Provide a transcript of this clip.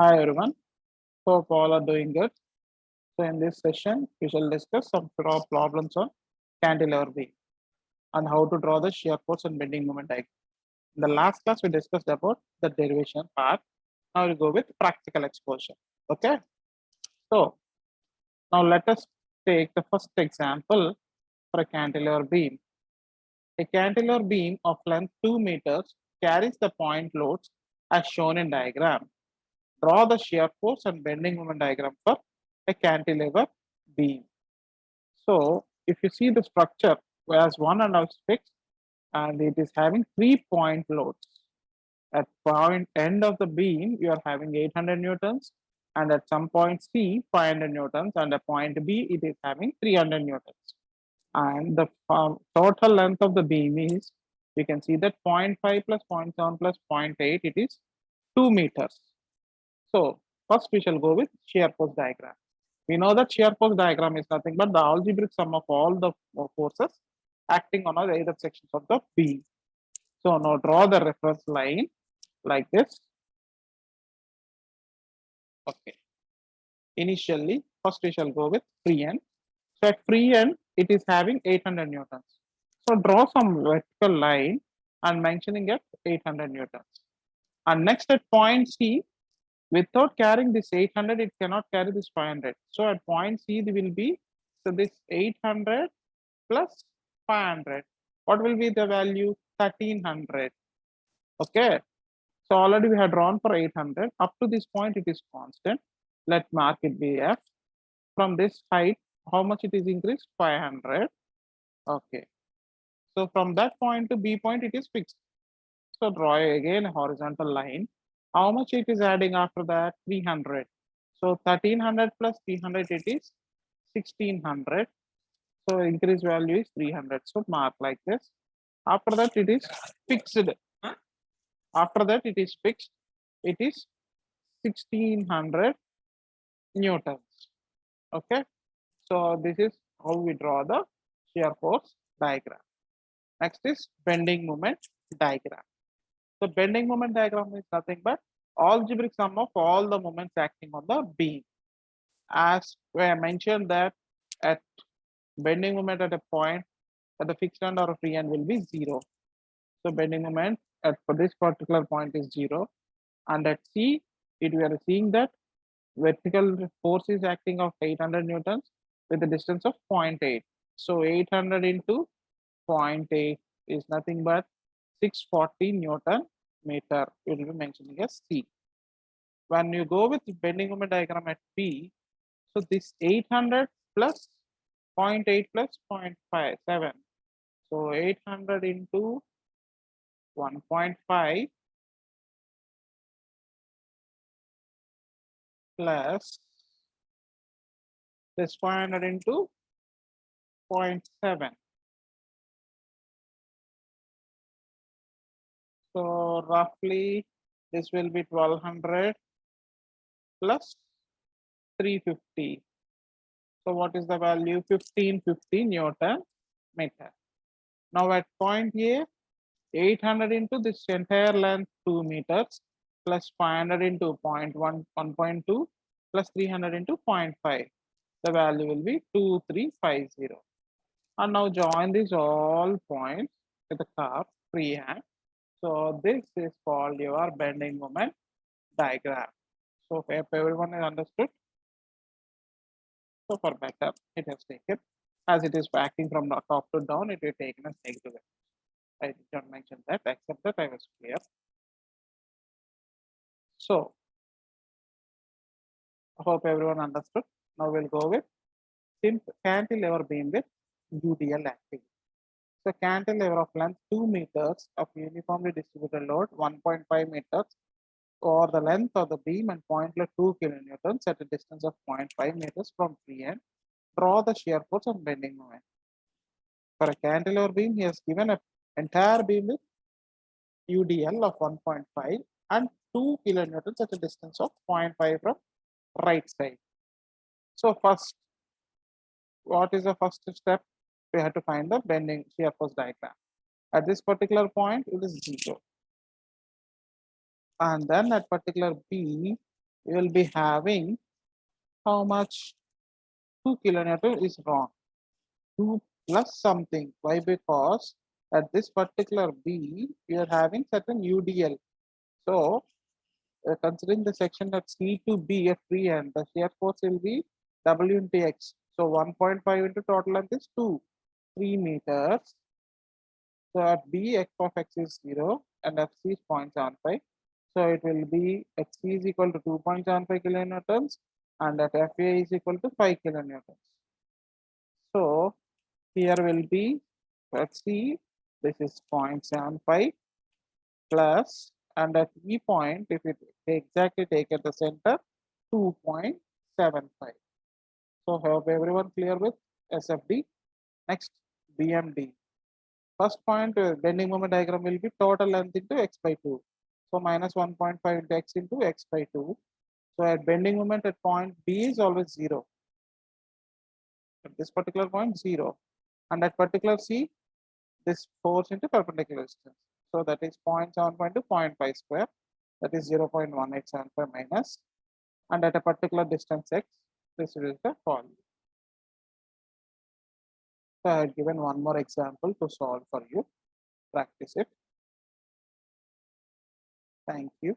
Hi everyone, hope all are doing good. So in this session, we shall discuss some problems on cantilever beam and how to draw the shear force and bending moment diagram. In the last class, we discussed about the derivation part. Now we'll go with practical exposure. Okay. So now let us take the first example for a cantilever beam. A cantilever beam of length 2 meters carries the point loads as shown in diagram. Draw the shear force and bending moment diagram for a cantilever beam. So if you see the structure, whereas one end is fixed and it is having 3-point loads. At point end of the beam, you are having 800 newtons, and at some point C, 500 newtons, and at point B, it is having 300 newtons. And the total length of the beam is, you can see that 0.5 plus 0.7 plus 0.8, it is 2 meters. So first we shall go with shear force diagram. We know that shear force diagram is nothing but the algebraic sum of all the forces acting on either sections of the beam. So now draw the reference line like this. Okay. Initially, first we shall go with free end. So at free end, it is having 800 newtons. So draw some vertical line and mentioning at 800 newtons. And next at point C, without carrying this 800, it cannot carry this 500. So at point C, there will be, so this 800 plus 500. What will be the value? 1300. Okay. So already we had drawn for 800. Up to this point, it is constant. Let mark it BF. From this height, how much it is increased? 500. Okay. So from that point to B point, it is fixed. So draw again a horizontal line. How much it is adding after that? 300. So 1300 plus 300, it is 1600. So increase value is 300. So mark like this. After that, it is fixed. After that, it is fixed. It is 1600 newtons. Okay. So this is how we draw the shear force diagram. Next is bending moment diagram. So bending moment diagram is nothing but algebraic sum of all the moments acting on the beam. As I mentioned that at bending moment at a point at the fixed end or free end will be 0. So bending moment at for this particular point is 0. And at C, we are seeing that vertical force is acting of 800 newtons with a distance of 0.8. So 800 into 0.8 is nothing but 640 Newton meter. We will be mentioning as C. When you go with bending moment diagram at B, so this 800 plus 0.8 plus 0.57. So 800 into 1.5 plus this 500 into 0.7. So roughly this will be 1200 plus 350. So what is the value? 1550 Newton meter. Now at point A, 800 into this entire length 2 meters plus 500 into 0.1, 1.2 plus 300 into 0.5. The value will be 2350. And now join these all points with the curve freehand. So this is called your bending moment diagram. So if everyone has understood, so for better, it has taken, as it is acting from the top to down, it will take as negative. I did not mention that, except that I was clear. So I hope everyone understood. Now we'll go with cantilever beam with UDL acting. So cantilever of length 2 meters of uniformly distributed load 1.5 meters or the length of the beam and point load 2 kilonewtons at a distance of 0.5 meters from free end. Draw the shear force and bending moment. For a cantilever beam, he has given an entire beam with UDL of 1.5 and 2 kilonewtons at a distance of 0.5 from right side. So first, what is the first step? We have to find the bending shear force diagram. At this particular point, it is 0. And then at particular B, you will be having how much 2 kilonewton is wrong. 2 plus something. Why? Because at this particular B, we are having certain UDL. So considering the section at C to B at free end, the shear force will be W into X. So 1.5 into total length is 2, 3 meters. So at B, X of X is 0 and FC is 0.75. So it will be XC is equal to 2.75 kilonewtons and at FA is equal to 5 kilonewtons. So here will be, let's see, this is 0.75 plus, and at E point, if it exactly take at the center, 2.75. So hope everyone clear with SFD. Next, BMD. First point, bending moment diagram will be total length into x by 2. So minus 1.5 into x into x by 2. So at bending moment at point B is always 0. At this particular point, 0. And at particular C, this force into perpendicular distance. So that is 0.75 to 0.5 square. That is 0.1875 minus. And at a particular distance x, this is the volume. So I have given one more example to solve for you. Practice it. Thank you.